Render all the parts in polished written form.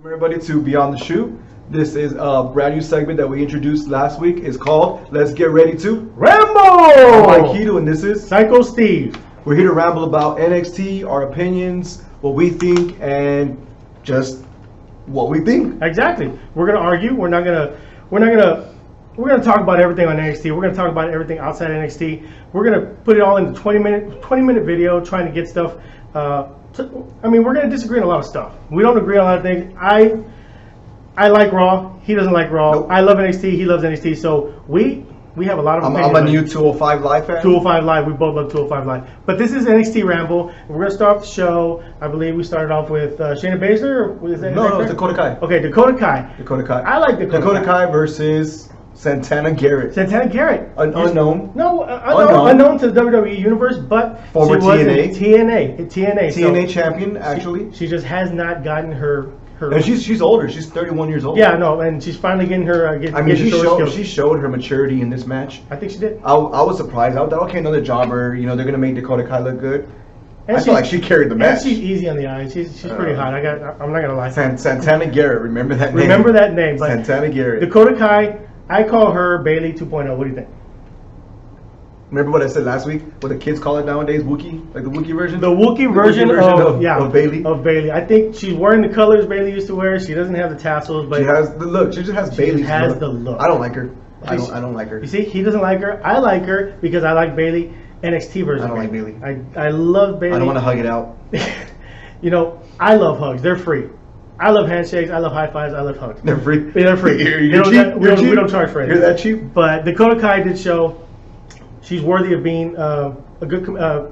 Everybody to Beyond the Shoot. This is a brand new segment that we introduced last week. It's called Let's Get Ready to Ramble! I'm Mike Hiru and this is Psycho Steve. We're here to ramble about NXT, our opinions, what we think, and just what we think. Exactly. We're gonna argue. We're gonna talk about everything on NXT. We're gonna talk about everything outside NXT. We're gonna put it all in the 20-minute video, trying to get stuff. We're gonna disagree on a lot of stuff. We don't agree on a lot of things. I like Raw. He doesn't like Raw. Nope. I love NXT. He loves NXT. So we have a lot of opinions. I'm a new 205 Live fan. 205 Live. We both love 205 Live. But this is NXT Ramble. We're going to start off the show. I believe we started off with Shayna Baszler. No, it's Dakota Kai. Okay, Dakota Kai. Dakota Kai. I like Dakota Kai versus Santana Garrett. Santana Garrett. Unknown. No, unknown to the WWE Universe, but former she was TNA. TNA champion, actually. She just has not gotten her. And she's older. She's 31 years old. Yeah, no, and she's finally getting her. She showed her maturity in this match. I think she did. I was surprised. I thought, okay, another jobber. You know, they're gonna make Dakota Kai look good. And I feel like she carried the match. And she's easy on the eye. She's pretty hot. I'm not gonna lie. Santana Garrett. Remember that name. Remember that name. But Santana Garrett. Dakota Kai. I call her Bayley 2.0. What do you think? Remember what I said last week? What the kids call it nowadays? Wookiee? Like the Wookiee version? The Wookiee version of Bayley. Of Bayley. I think she's wearing the colors Bayley used to wear. She doesn't have the tassels, but she has the look. She just has Bayley's look. The look. I don't like her. I don't like her. You see, he doesn't like her. I like her because I like Bayley. NXT version. I don't like Bayley. I love Bayley. I don't want to hug it out. You know, I love hugs. They're free. I love handshakes. I love high fives. I love hugs. They're free. They're free. You're cheap. We don't charge for it. You're that cheap. But Dakota Kai did show she's worthy of being a good,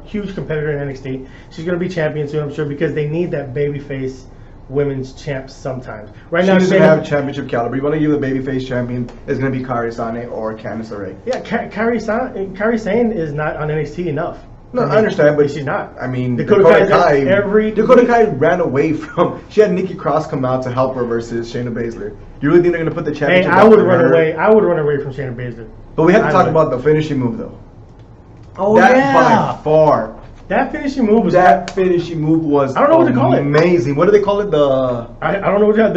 huge competitor in NXT. She's going to be champion soon, I'm sure, because they need that babyface women's champ sometimes. Right now, she doesn't have championship caliber. You want to give the babyface champion is going to be Kairi Sane or Candice LeRae. Yeah, Kairi Sane is not on NXT enough. No, I understand, but she's not. I mean, Dakota Kai ran away from. She had Nikki Cross come out to help her versus Shayna Baszler. You really think they're going to put the championship? Hey, I would run away. I would run away from Shayna Baszler. But we have to talk about the finishing move, though. Oh that by far. That finishing move was. That finishing move was. I don't know what to call it. Amazing. What do they call it? I don't know what I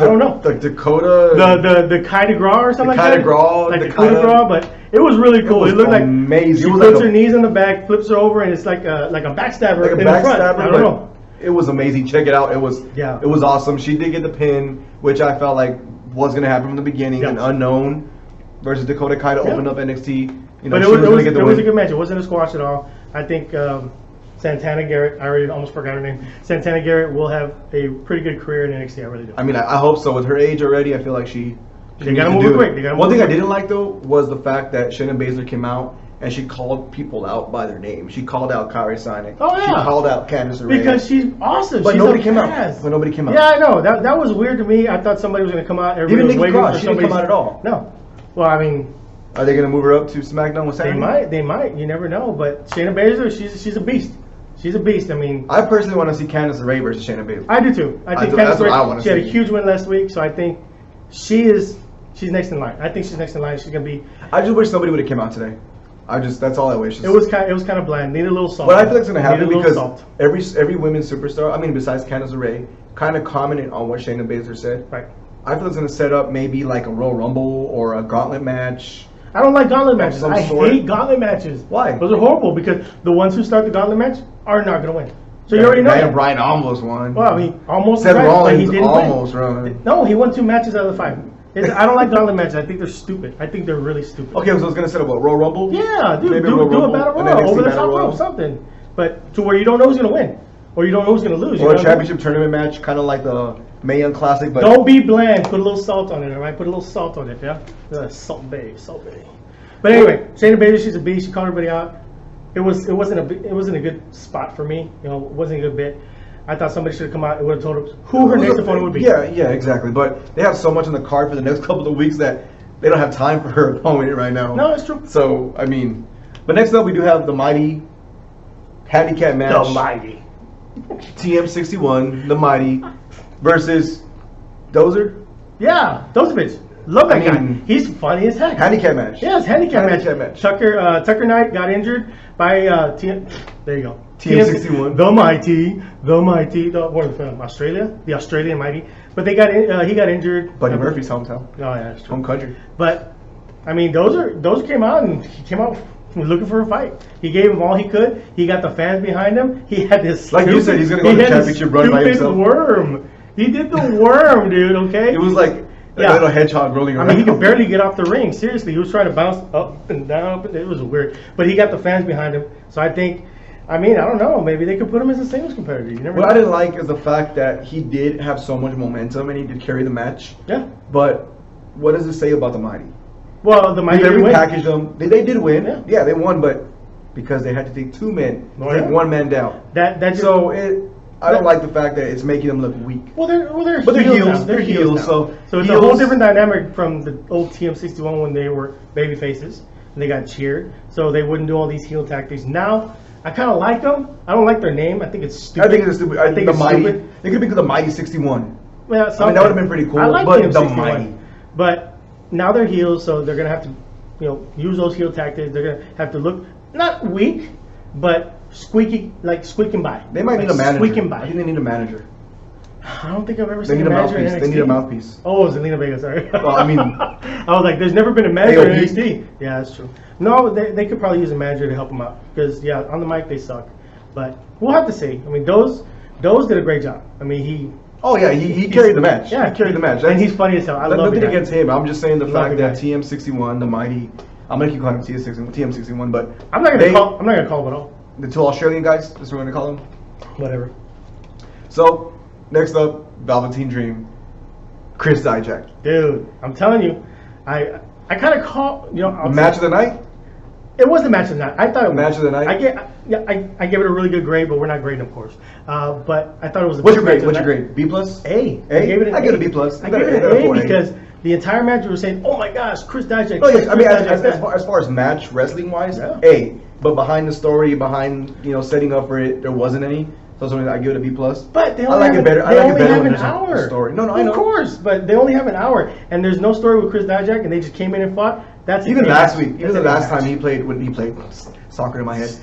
don't know. The Dakota. The Kai de Gras or something like that. Like the Kai de Gras, but it was really cool. It looked amazing. She puts her knees on the back, flips her over, and it's like a backstabber in the front. I don't know. It was amazing. Check it out. It was awesome. She did get the pin, which I felt like was going to happen from the beginning. An unknown versus Dakota Kai to open up NXT. You know, but it was a good match. It wasn't a squash at all. I think Santana Garrett, I already almost forgot her name. Santana Garrett will have a pretty good career in NXT. I really do. I mean, I hope so. With her age already, I feel like they got to move quick. One thing I didn't like though was the fact that Shayna Baszler came out and she called people out by their name. She called out Kairi Sane. Oh yeah. She called out Candice LeRae. Because she's awesome. But she's nobody came out. But nobody came out. Yeah, I know. That was weird to me. I thought somebody was going to come out. Even Nikki Cross, she didn't come out at all. No. Well, I mean. Are they going to move her up to SmackDown with Sami? They might. You never know. But Shayna Baszler, she's a beast. She's a beast. I mean, I personally want to see Candice LeRae versus Shayna Baszler. I do too. I think Candice LeRae. She had a huge win last week, so I think she's next in line. I think she's next in line. She's gonna be. I just wish somebody would have came out today. That's all I wish. It was kind of bland. Needed a little salt. What I feel like is gonna happen because every women's superstar, I mean, besides Candice LeRae, kind of commented on what Shayna Baszler said. Right. I feel it's gonna set up maybe like a Royal Rumble or a Gauntlet match. I don't like gauntlet matches. I hate gauntlet matches. Why? Those are horrible because the ones who start the gauntlet match are not going to win. So you already know that. Bryan almost won. Well, I mean, almost. Seth Rollins almost won. No, he won 2 matches out of the 5. I don't like gauntlet matches. I think they're stupid. I think they're really stupid. Okay, so I was going to set up a Royal Rumble? Yeah, dude. Do a battle royal over the top rope, something. But to where you don't know who's going to win. Or you don't know who's going to lose. Or a championship tournament match, kind of like the Mae Young Classic. But don't be bland. Put a little salt on it, all right? Put a little salt on it, yeah? Salt Bay. But anyway, Shayna Baszler, she's a beast. She called everybody out. It wasn't a good spot for me. You know, it wasn't a good bit. I thought somebody should have come out and would have told her who her next opponent would be. Yeah, exactly. But they have so much on the card for the next couple of weeks that they don't have time for her opponent right now. No, it's true. So I mean, but next up we do have the mighty handicap match. The mighty TM61, the mighty versus Dozer. Yeah, Dozer bitch. Love that guy. He's funny as heck. Handicap match. Yeah, it's handicap match. Tucker Knight got injured by TM. There you go. TM61. The Mighty, Australia, the Australian Mighty. But he got injured. Buddy Murphy's hometown. Oh yeah, that's true. Home country. But I mean, those came out, and he came out looking for a fight. He gave him all he could. He got the fans behind him. He had this like you said, he's gonna go to the championship run by himself. Worm. He did the worm, dude. Okay. It was like a little hedgehog rolling around. I mean, he could barely get off the ring. Seriously, he was trying to bounce up and down. It was weird. But he got the fans behind him. So I think, I don't know. Maybe they could put him as a singles competitor. You never know. What I didn't like is the fact that he did have so much momentum and he did carry the match. Yeah. But what does it say about the Mighty? Well, the Mighty they did win. repackaged them. They did win. Yeah. They won, but because they had to take two men, take one man down. I don't like the fact that it's making them look weak. Well, they're heels. They're heels. So it's a whole different dynamic from the old TM61 when they were baby faces and they got cheered. So they wouldn't do all these heel tactics. Now I kind of like them. I don't like their name. I think it's stupid. I think it's stupid. I think it's stupid. They could be called the Mighty 61. Yeah, that would have been pretty cool. I like but TM61. the Mighty. But now they're heels, so they're gonna have to, use those heel tactics. They're gonna have to look not weak, but squeaking by. They might need a manager. Squeaking by. I think they need a manager. I don't think I've ever seen a manager in NXT. They need a mouthpiece. Oh, Zelina Vega, sorry. Well, I mean, I was like, there's never been a manager in NXT. Yeah, that's true. No, they could probably use a manager to help them out because on the mic they suck. But we'll have to see. I mean, those did a great job. I mean, he carried the match. Yeah, he carried the match. And he's funny as hell. I love nothing against him. I'm just saying the fact that guy. TM61, the Mighty. I'm gonna keep calling him TM61, but I'm not gonna call him at all. The two Australian guys. That's what we're gonna call them. Whatever. So next up, Velveteen Dream, Chris Dijak. Dude, I'm telling you, I kind of call match of the night. It was the match of the night. I thought it was match of the night. I gave it a really good grade, but we're not grading, of course. But I thought it was. What's your grade? What's your grade? B plus. A. I gave it a B plus. I gave it an A because the entire match we were saying, "Oh my gosh, Chris Dijak." No, yes, I mean as far as match wrestling wise, A. But behind the story, behind setting up for it, there wasn't any. So I give it a B plus. But they only I like it better. They only have an hour. Story. No, I know. Of course, but they only have an hour, and there's no story with Chris Dijak, and they just came in and fought. That's even last week. Even the last time he played soccer in my head,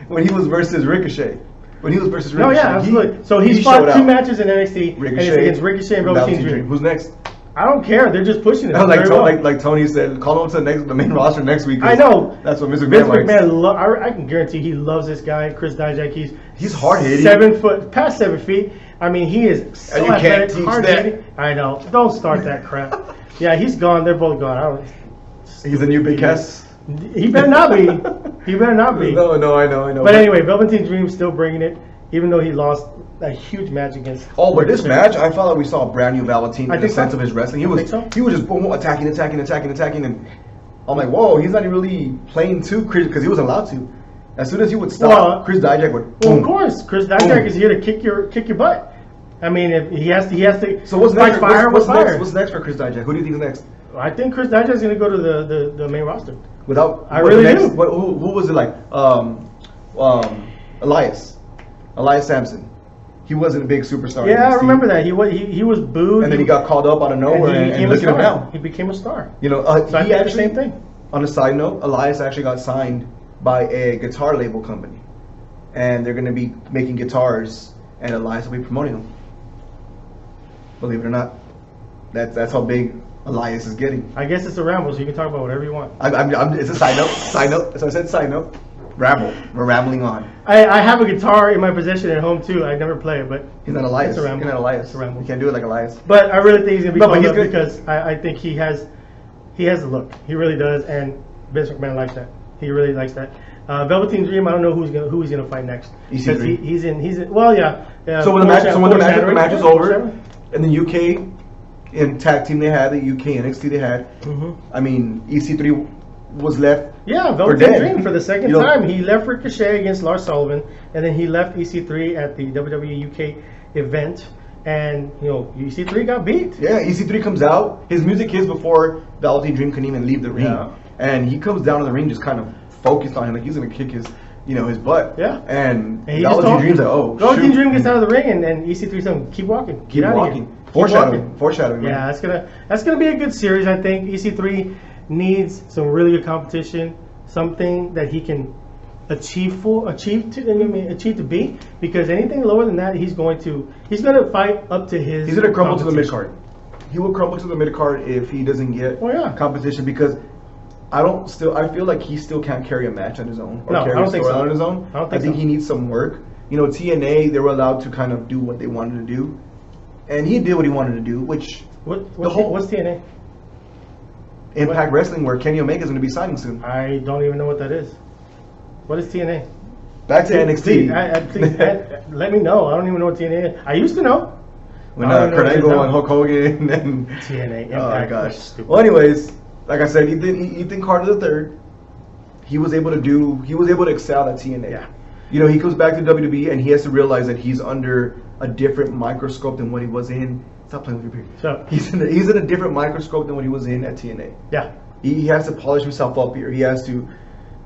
when he was versus Ricochet. When he was versus Ricochet. No, yeah, absolutely. So he's fought two matches in NXT, and it's against Ricochet and Velveteen Dream. Who's next? I don't care. They're just pushing it. Like Tony said, call him to the main roster next week. I know. That's what Vince McMahon likes. I can guarantee he loves this guy, Chris Dijak. He's hard hitting. 7 foot, past 7 feet. I mean, he is so athletic, hard hitting. I know. Don't start that crap. Yeah, he's gone. They're both gone. He's a new Big Cass. He better not be. He better not be. No, I know. But anyway, Velveteen Dream's still bringing it, even though he lost a huge match against. Oh, but this match, I felt like we saw a brand new Velveteen in the sense of his wrestling. He was just boom, attacking, and I'm like, whoa, he's not really playing to Chris because he wasn't allowed to. As soon as he would stop, Chris Dijak would. Well, of course, Chris Dijak is here to kick your butt. I mean, if he has to. So what's next? What's next for Chris Dijak? Who do you think is next? I think Chris Dijak is going to go to the main roster. I really do. Who was it like? Elias Sampson. He wasn't a big superstar. Yeah, I remember that. He was booed, and then he got called up out of nowhere, and look at him now. He became a star. So I think the same thing. On a side note, Elias actually got signed by a guitar label company, and they're going to be making guitars, and Elias will be promoting them. Believe it or not, that's how big Elias is getting. I guess it's a Ramble, so you can talk about whatever you want. It's a side note. So I said side note. Ramble. We're rambling on. I have a guitar in my possession at home too. I never play it, but he's not Elias. It's a Ramble. He's not Elias. It's a Ramble. You can't do it like Elias. But I really think he's gonna be called up because I think he has the look. He really does, and Vince McMahon likes that. He really likes that. Velveteen Dream. I don't know who he's gonna fight next. EC3. He's in. Well, yeah. So when the match is over, in the UK, in tag team they had the UK NXT they had. Mm-hmm. I mean, EC3 was left. Yeah, Velveteen Dream for the second time. He left Ricochet against Lars Sullivan, and then he left EC3 at the WWE UK event, and EC3 got beat. Yeah, EC3 comes out. His music hits before Velveteen Dream can even leave the ring, and he comes down to the ring just kind of focused on him, like he's gonna kick his his butt. Yeah. And Velveteen Dream's like, oh, Velveteen Dream gets out of the ring, and EC3's saying, keep walking. Keep walking. Foreshadowing. Yeah, that's gonna be a good series. I think EC3 needs some really good competition, something that he can achieve to be, because anything lower than that, he's going to fight up to his. He's going to crumble to the mid card. He will crumble to the mid card if he doesn't get competition, because I feel like he still can't carry a match on his own or carry a storyline on his own. I think he needs some work. You know, TNA, they were allowed to kind of do what they wanted to do, and he did what he wanted to do, which what's TNA? Impact Wrestling, where Kenny Omega is going to be signing soon. I don't even know what that is. What is TNA? Back to NXT. Please, let me know. I don't even know what TNA is. I used to know. When Kurt Angle and Hulk Hogan and TNA. Impact. Oh my gosh. Well, anyways, like I said, Ethan Carter III, he was able to excel at TNA. Yeah. You know, he comes back to WWE and he has to realize that he's under a different microscope than what he was in. Stop playing with your beard. So, he's in a different microscope than what he was in at TNA. Yeah. He has to polish himself up here. He has to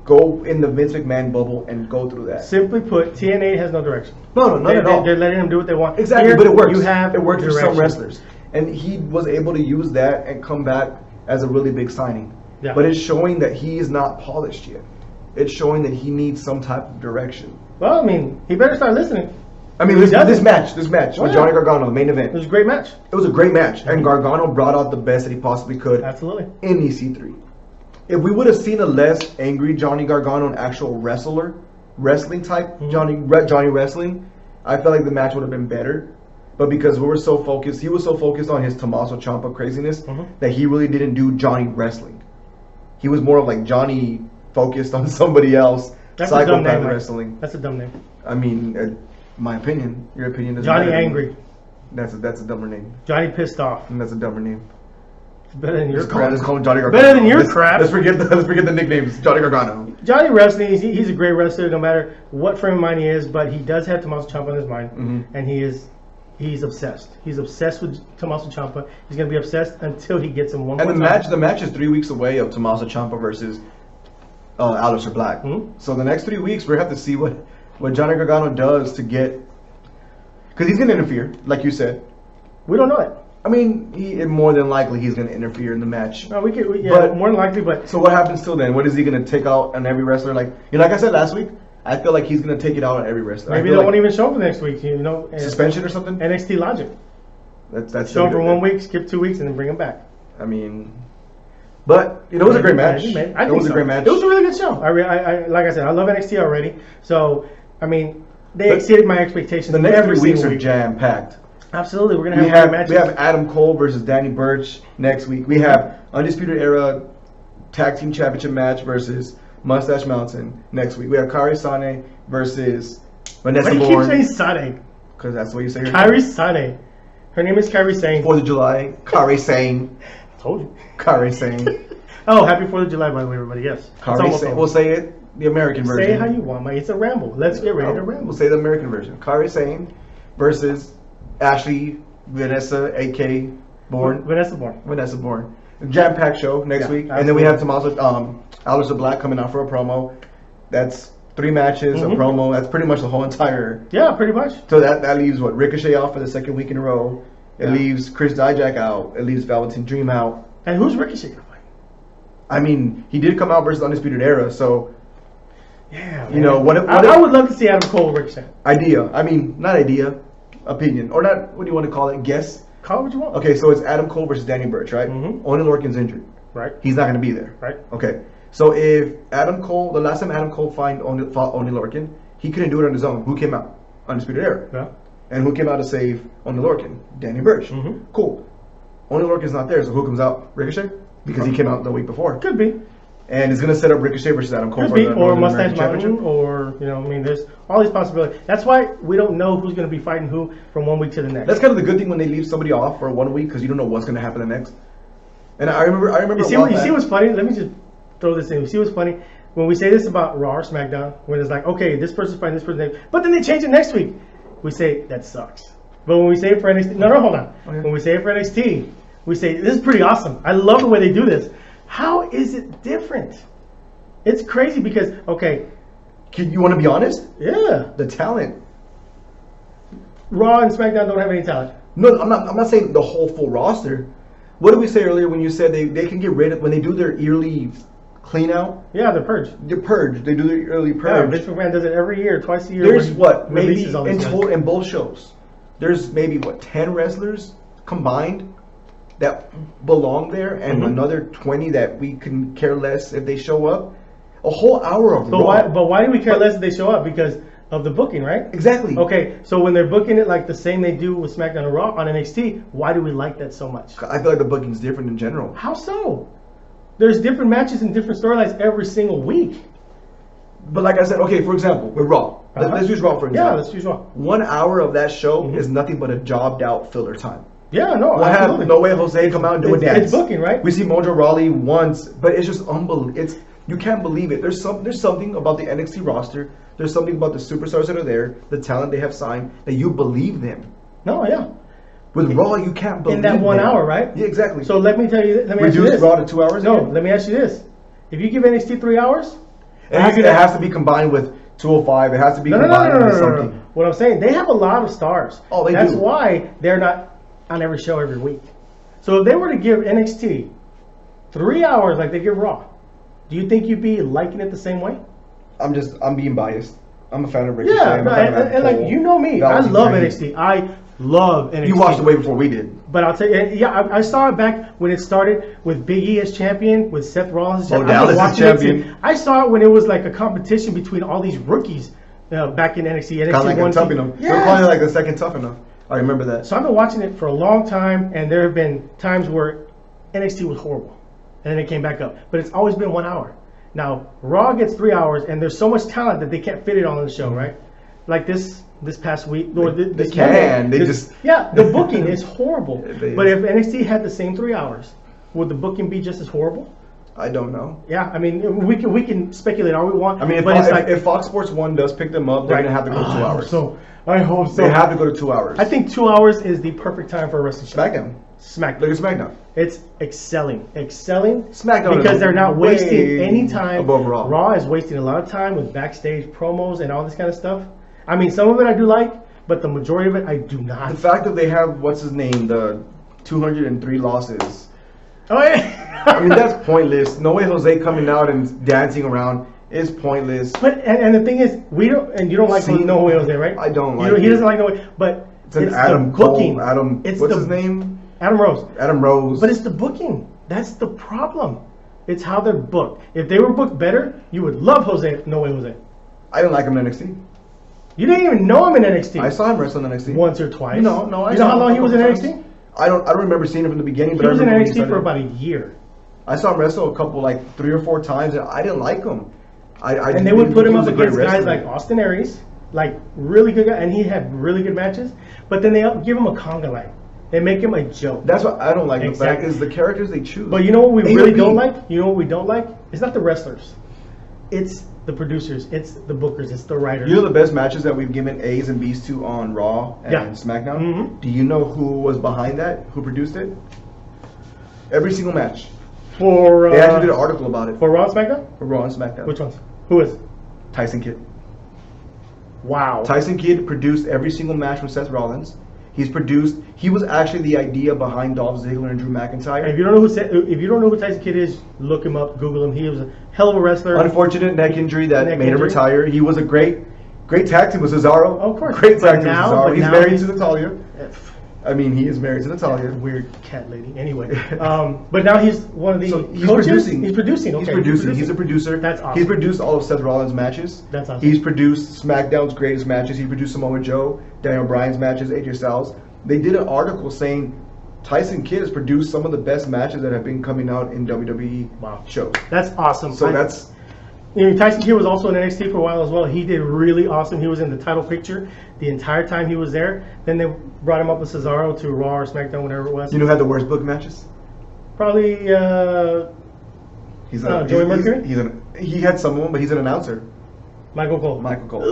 go in the Vince McMahon bubble and go through that. Simply put, TNA has no direction. No, not at all. They're letting him do what they want. Exactly, here, but it works. It works for some wrestlers. And he was able to use that and come back as a really big signing. Yeah. But it's showing that he is not polished yet. It's showing that he needs some type of direction. Well, I mean, he better start listening. I mean, this match with Johnny Gargano, the main event. It was a great match. It was a great match. And Gargano brought out the best that he possibly could. Absolutely. In EC3. If we would have seen a less angry Johnny Gargano, an actual wrestling type Johnny Wrestling, I felt like the match would have been better. But because he was so focused on his Tommaso Ciampa craziness that he really didn't do Johnny Wrestling. He was more of like Johnny focused on somebody else. That's a dumb name. Wrestling. That's a dumb name. I mean, my opinion. Your opinion doesn't Johnny matter. Angry. That's a dumber name. Johnny Pissed Off. And that's a dumber name. It's better than your crap. Let's call him Johnny Gargano. Better than your crap. Let's forget the nicknames. Johnny Gargano. Johnny Wrestling. He's a great wrestler, no matter what frame of mind he is. But he does have Tommaso Ciampa on his mind, and he's obsessed. He's obsessed with Tommaso Ciampa. He's gonna be obsessed until he gets him one more time. The match is 3 weeks away of Tommaso Ciampa versus Aleister Black. So the next 3 weeks, we have to see what Johnny Gargano does to get, because he's gonna interfere, like you said. We don't know it. I mean, more than likely he's gonna interfere in the match. No, but more than likely. But so what happens till then? What is he gonna take out on every wrestler? Like like I said last week, I feel like he's gonna take it out on every wrestler. Maybe they won't even show him for next week. Suspension or something. NXT logic. That's show him for 1 week, skip 2 weeks, and then bring him back. I mean, but it was a great match. It was a great match. It was a really good show. I like I said, I love NXT already. So I mean, they exceeded my expectations. The next 3 weeks are jam packed. Absolutely, we're gonna have matches. We have Adam Cole versus Danny Burch next week. We have Undisputed Era Tag Team Championship match versus Mustache Mountain next week. We have Kairi Sane versus Vanessa Bourne. Why do you keep saying Sane? Because that's what you say. Kairi Sane. Her name is Kairi Sane. 4th of July. Kairi Sane. Told you. Kairi Sane. Oh, happy 4th of July, by the way, everybody. Yes. Kairi Sane. We'll say it the American version. Say it how you want, Mike. It's a ramble. Let's get ready to ramble. We'll say the American version. Kairi Sane versus Ashley Vanessa, A.K. Bourne. Vanessa Bourne. Jam-packed show next week. Absolutely. And then we have Aleister Black coming out for a promo. That's 3 matches, a promo. That's pretty much the whole entire... Yeah, pretty much. So that leaves, Ricochet out for the 2nd week in a row. It leaves Chris Dijak out. It leaves Velveteen Dream out. And who's Ricochet going to fight? I mean, he did come out versus Undisputed Era, so... Yeah, you know, I would love to see Adam Cole Ricochet. Opinion. Or not, what do you want to call it? Guess? Call it what you want. Okay, so it's Adam Cole versus Danny Burch, right? Oney Lorcan's injured. Right. He's not going to be there. Right. Okay. So if the last time Adam Cole fought Oney Lorcan, he couldn't do it on his own. Who came out? Undisputed Era. Yeah. And who came out to save Oney Lorcan? Danny Burch. Cool. Oney Lorcan's not there, so who comes out? Ricochet? Because he came out the week before. Could be. And it's going to set up Ricochet versus Adam Cole for the or Mustache Mountain, or there's all these possibilities. That's why we don't know who's going to be fighting who from 1 week to the next. That's kind of the good thing when they leave somebody off for 1 week, because you don't know what's going to happen the next. And I remember. You see what's funny? Let me just throw this in. You see what's funny? When we say this about Raw or SmackDown, when it's like, okay, this person's fighting this person, but then they change it next week, we say that sucks. But when we say it for NXT, no, hold on. Okay. When we say it for NXT, we say this is pretty awesome. I love the way they do this. How is it different? It's crazy because, okay. You want to be honest? Yeah. The talent. Raw and SmackDown don't have any talent. No, I'm not saying the whole full roster. What did we say earlier when you said they can get rid of, when they do their yearly clean out. Yeah, the purge. The purge. They do the early Yeah, purge. Vince McMahon does it every year, twice a year. There's where he what maybe releases all in these guys. total in both shows. There's maybe what 10 wrestlers combined that belong there, and Mhm. another 20 that we can care less if they show up. A whole hour of But Raw. why do we care less if they show up? Because of the booking, right? Exactly. Okay, so when they're booking it like the same they do with SmackDown and Raw on NXT, why do we like that so much? I feel like the booking's different in general. How so? There's different matches and different storylines every single week. But like I said, okay, for example, with Raw. Uh-huh. Let's use Raw for example. Yeah, let's use Raw. 1 hour of that show Mhm. is nothing but a jobbed out filler time. Yeah, no, We'll have absolutely. No Way Jose come out and do a dance. It's booking, right? We see Mojo Rawley once, but it's just unbelievable. It's you can't believe it. There's something about the NXT roster. There's something about the superstars that are there, the talent they have signed, that you believe them. No, yeah. With Raw, you can't believe In that 1 them. hour, right? Yeah, exactly. So let me tell you, let me ask you Reduce this. Raw to 2 hours. No, again? let me ask you this. If you give NXT 3 hours, It has to be combined with 205. It has to be combined with something. What I'm saying, they have a lot of stars. Oh, they That's do. why they're not on every show every week. So if they were to give NXT 3 hours like they give Raw, do you think you'd be liking it the same way? I'm being biased. I'm a fan of Ricochet. Yeah, I'm a no, fan of and like Cole, you know me, I Velveteen love Dream. NXT. I love NXT. You watched it way before we did. But I'll tell you, yeah, I saw it back when it started with Big E as champion, with Seth Rollins as champion. Dallas I've been as watching it champion. since- I saw it when it was like a competition between all these rookies back in NXT. Kind of like a tough enough. Yeah. They're calling it like the second tough enough. I remember that. So I've been watching it for a long time, and there have been times where NXT was horrible, and then it came back up. But it's always been 1 hour. Now Raw gets 3 hours, and there's so much talent that they can't fit it all on the show, right? Like this past week, or this can. Monday, They this- just- yeah. The booking is horrible. They- But if NXT had the same 3 hours, would the booking be just as horrible? I don't know. Yeah, I mean, we can speculate all we want. I mean, but it's like if Fox Sports 1 does pick them up, they're going to have to go to 2 hours. So I hope so. They have to go to 2 hours. I think 2 hours is the perfect time for a wrestling show. SmackDown. SmackDown. Look at SmackDown. It's excelling SmackDown because is they're not way wasting any time. above Raw. Raw is wasting a lot of time with backstage promos and all this kind of stuff. I mean, some of it I do like, but the majority of it I do not. The fact that they have, what's his name, the 203 losses. Oh yeah. I mean, that's pointless. No Way Jose coming out and dancing around is pointless. But and the thing is, we don't, and you don't like See, No Way Jose, right? I don't You like know, he it. doesn't like No Way, but It's an the Adam booking. Cole, It's what's the- his name? Adam Rose. Adam Rose. But it's the booking. That's the problem. It's how they're booked. If they were booked better, you would love No Way Jose. I didn't like him in NXT. You didn't even know him in NXT. I saw him wrestle in NXT. Once or twice. No, I You saw know how him long a he was in couple NXT? times. I don't remember seeing him from the beginning, but He was I in remember when he NXT for started. about a year. I saw him wrestle a couple, like 3 or 4 times, and I didn't like him. I And they didn't would put think him he up was a great against guys wrestler. like Austin Aries, like really good guy, and he had really good matches. But then they give him a conga line. They make him a joke. That's what I don't like. Exactly. The fact is the characters they choose. But you know what we A really to B. don't like? You know what we don't like? It's not the wrestlers. It's the producers. It's the bookers. It's the writers. You know the best matches that we've given A's and B's to on Raw and Yeah. SmackDown? Mhm. Do you know who was behind that? Who produced it? Every single match. for They actually did an article about it for Raw and SmackDown. for Raw and SmackDown. Which ones? Who is? Tyson Kidd. Wow. Tyson Kidd produced every single match with Seth Rollins. He was actually the idea behind Dolph Ziggler and Drew McIntyre. If you don't know who Tyson Kidd is, look him up, Google him. He was a hell of a wrestler. Unfortunate neck injury that Neck made him injury. retire. He was a great tag team with Cesaro. Of course. Great But tag team now- with Cesaro. but He's now married he's- to Natalia. Eh, I mean, he is married to Natalia. Weird cat lady. Anyway, but now he's one of the So he's coaches. producing. He's producing. Okay, He's producing. He's a producer. That's awesome. He's produced all of Seth Rollins' matches. That's awesome. He's produced SmackDown's greatest matches. He produced Samoa Joe, Daniel Bryan's matches, AJ Styles. They did an article saying Tyson Kidd has produced some of the best matches that have been coming out in WWE Wow. shows. That's awesome. So that's You know, Tyson Kidd was also in NXT for a while as well. He did really awesome. He was in the title picture the entire time he was there. Then they brought him up with Cesaro to Raw or SmackDown, whatever it was. you know who had the worst book matches. Probably He's Joey Mercury? He had some of them, but he's an announcer. Michael Cole. Michael Cole.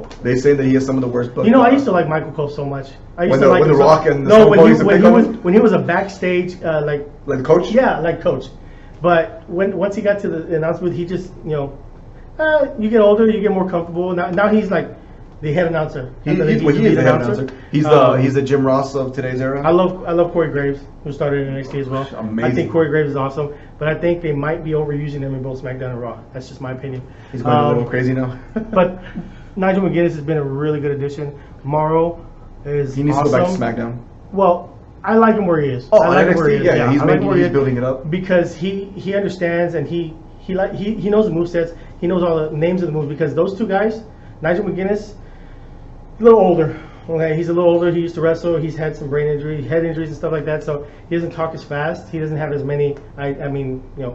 Ugh. They say that he has some of the worst book. You know, I used to like Michael Cole so much. I used When to the- like when him The so- Rock and the no, Stone when Cold he used to when pick he on was him? when he was a backstage like Like the coach. yeah, like coach. But once he got to the announcement, he just you get older, you get more comfortable. Now he's like The head announcer. He's the head announcer. He's the Jim Ross of today's era. I love Corey Graves, who started in NXT as well. Amazing. I think Corey Graves is awesome, but I think they might be overusing him in both SmackDown and Raw. That's just my opinion. He's going a little crazy now. But Nigel McGuinness has been a really good addition. Morrow is He needs awesome. to go back to SmackDown. Well, I like him where he is. Oh, I like NXT, him where he is. yeah, he's I like him where he is building it up. because he understands and he knows the movesets. He knows all the names of the moves because those two guys, Nigel McGuinness, a little older. Okay, he's a little older. He used to wrestle. He's had some brain injury, head injuries, and stuff like that. So he doesn't talk as fast. He doesn't have as many,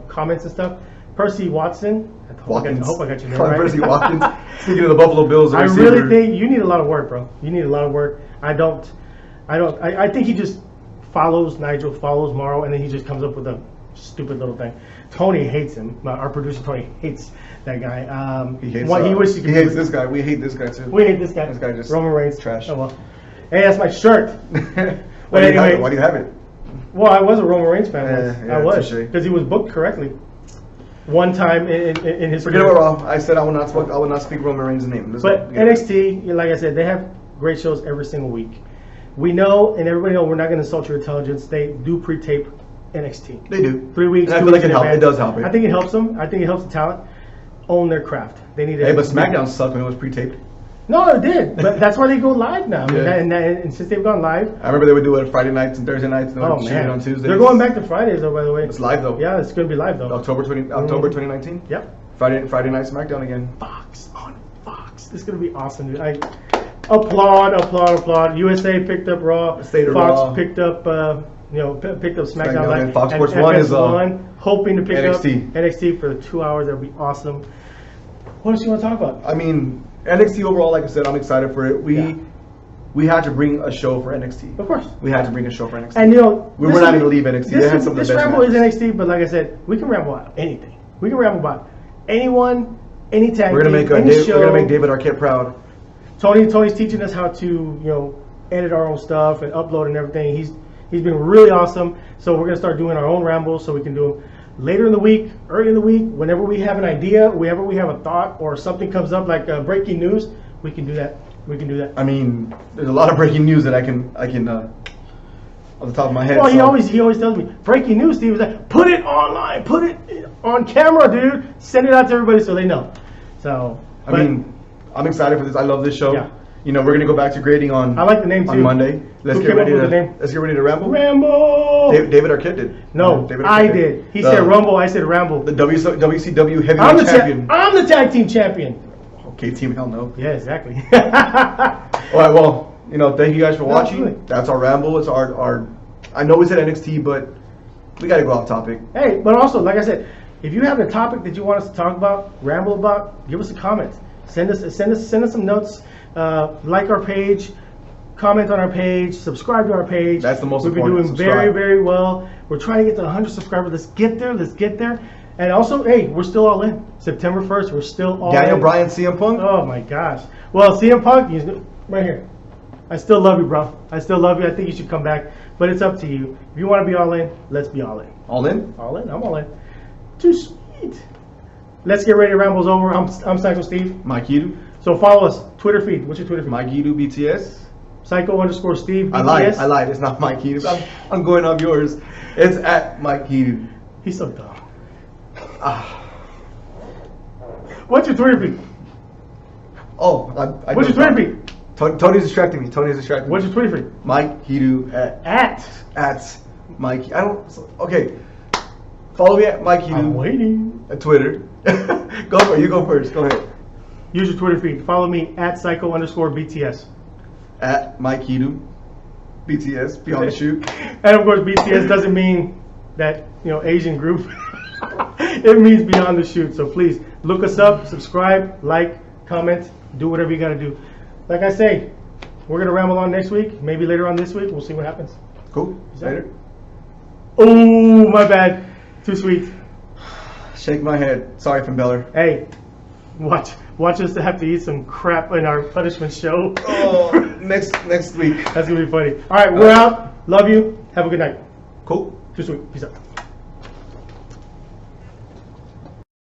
comments and stuff. Percy Watson. I hope I got your name right. Percy Watkins. Speaking of the Buffalo Bills, I really think you need a lot of work, bro. You need a lot of work. I think he just follows Nigel, follows Morrow, and then he just comes up with a stupid little thing. Tony hates him. Our producer Tony hates that guy. He hates. He hates this guy. We hate this guy too. We hate this guy. This guy just Roman Reigns. trash. Oh well. Hey, that's my shirt. Why do you have it? Well, I was a Roman Reigns fan once. Yeah, I was touche. because he was booked correctly. One time in his Forget about Raw. I said I will not speak Roman Reigns' name. But NXT, like I said, they have great shows every single week. We know, and everybody knows, we're not going to insult your intelligence. They do pre-tape NXT. They do. 3 weeks. And I 2 feel like weeks in advance. it does help it. I think it helps them. I think it helps the talent own their craft. They need. Hey, but SmackDown sucked when it was pre-taped. No, it did. But that's why they go live now. Yeah. And since they've gone live. I remember they would do it Friday nights and Thursday nights. And Oh shoot it man, on Tuesdays. they're going back to Fridays though. By the way, It's live though. Yeah, it's going to be live though. October 2019. Yep. Friday night SmackDown again. Fox on Fox. This is going to be awesome, dude. I applaud. USA picked up Raw. State of Fox Raw. picked up picked up SmackDown Live. And Fox Sports and 1 is FS1, hoping to pick NXT. up NXT for the 2 hours. That would be awesome. What else you want to talk about? I mean, NXT overall, like I said, I'm excited for it. We had to bring a show for NXT. Of course. We had to bring a show for NXT. And we were not going to leave NXT. They had some of the this best ramble is matches. NXT, but like I said, we can ramble about anything. We can ramble about anyone, any tag We're team, gonna any show. we're gonna make David Arquette proud. Tony's teaching us how to edit our own stuff and upload and everything. He's been really awesome. So we're gonna start doing our own rambles so we can do them later in the week, early in the week, whenever we have an idea, whenever we have a thought or something comes up like breaking news, we can do that. I mean, there's a lot of breaking news that I can off the top of my head. Well, he always tells me breaking news. Steve is like, put it online, put it on camera, dude. Send it out to everybody so they know. So I mean, I'm excited for this. I love this show. Yeah. We're gonna go back to grading on. I like the name too. On Monday. Let's Who get came up ready with to the name? Let's get ready to ramble. Ramble. David Arquette did. No, David I Arquette did. He said Rumble. I said Ramble. The WCW Heavyweight I'm the Champion. I'm the tag team champion. Okay, team, hell no. Yeah, exactly. All right, well, thank you guys for watching. Absolutely. That's our ramble. It's our. I know we said NXT, but we got to go off topic. Hey, but also, like I said, if you have a topic that you want us to talk about, ramble about, give us a comment. Send us some notes. Like our page, comment on our page, subscribe to our page. That's the most We've important. been doing very, very well. We're trying to get to 100 subscribers. Let's get there. And also, hey, we're still all in. September 1st, we're still all Daniel in. Bryan, CM Punk. Oh my gosh. Well, CM Punk, he's right here. I still love you, bro. I still love you. I think you should come back. But it's up to you. If you want to be all in, let's be all in. All in? All in. I'm all in. Too sweet. Let's get ready. Ramble's over. I'm Psycho Steve. Mike Hiru. So follow us. Twitter feed. What's your Twitter feed? Mike Hiru BTS. Psycho_Steve. BTS. I lied. It's not Mike Hiru. I'm going off yours. It's at Mike Hiru. He's so dumb. What's your Twitter feed? Oh, I What's your Twitter feed? Tony's distracting me. What's your Twitter feed? Mike Hiru at Mike. Okay. Follow me at Mike Hiru. I'm waiting. At Twitter. Go for it. You go first. Go ahead. Use your Twitter feed. Follow me at Psycho_BTS. At Mike Hiru BTS. Beyond the shoot. And of course, BTS doesn't mean that Asian group. It means Beyond the Shoot. So please look us up, subscribe, like, comment, do whatever you got to do. Like I say, we're gonna ramble on next week. Maybe later on this week. We'll see what happens. Cool. Later. Oh, my bad. Too sweet. Shake my head. Sorry from Beller. Hey, watch us have to eat some crap in our punishment show. Oh, next week. That's gonna be funny. All right, we're out. Love you. Have a good night. Cool. Too sweet. Peace out.